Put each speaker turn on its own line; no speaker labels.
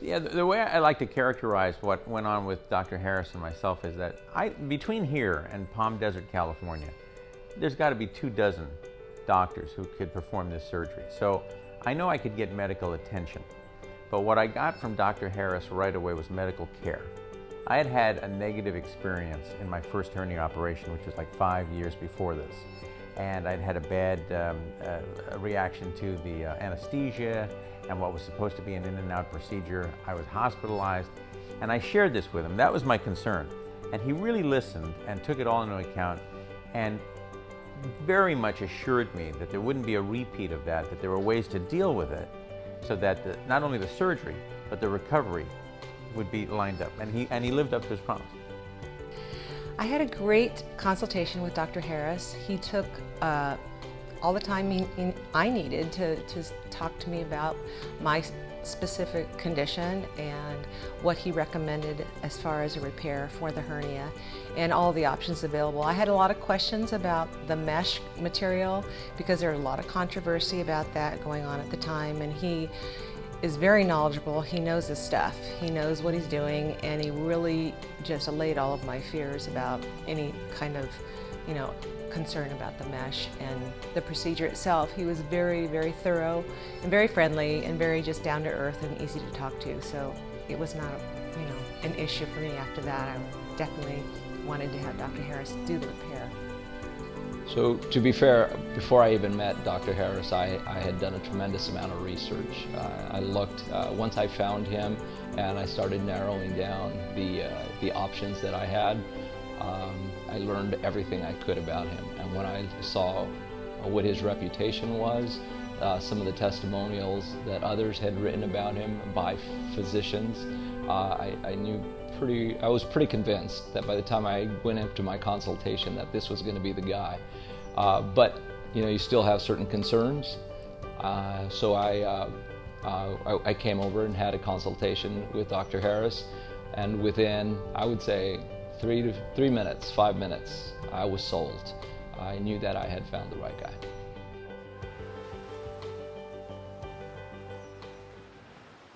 Yeah, the way I like to characterize what went on with Dr. Harris and myself is that between here and Palm Desert, California, there's got to be 24 doctors who could perform this surgery. So I know I could get medical attention. But what I got from Dr. Harris right away was medical care. I had had a negative experience in my first hernia operation, which was like 5 years before this. And I'd had a bad reaction to the anesthesia and what was supposed to be an in and out procedure. I was hospitalized, and I shared this with him. That was my concern. And he really listened and took it all into account and very much assured me that there wouldn't be a repeat of that, that there were ways to deal with it so that not only the surgery, but the recovery would be lined up. And he lived up to his promise.
I had a great consultation with Dr. Harris. He took all the time I needed to talk to me about my specific condition and what he recommended as far as a repair for the hernia and all the options available. I had a lot of questions about the mesh material because there was a lot of controversy about that going on at the time, and he is very knowledgeable. He knows his stuff. He knows what he's doing, and he really just allayed all of my fears about any kind of, concern about the mesh and the procedure itself. He was very, very thorough and very friendly and very just down to earth and easy to talk to. So it was not, an issue for me after that. I definitely wanted to have Dr. Harris do the repair.
So to be fair, before I even met Dr. Harris, I had done a tremendous amount of research. I looked, once I found him and I started narrowing down the options that I had, I learned everything I could about him. And when I saw what his reputation was, some of the testimonials that others had written about him by physicians, I was pretty convinced that by the time I went into my consultation that this was going to be the guy. But you still have certain concerns. So I came over and had a consultation with Dr. Harris, and within, I would say, 5 minutes, I was sold. I knew that I had found the right guy.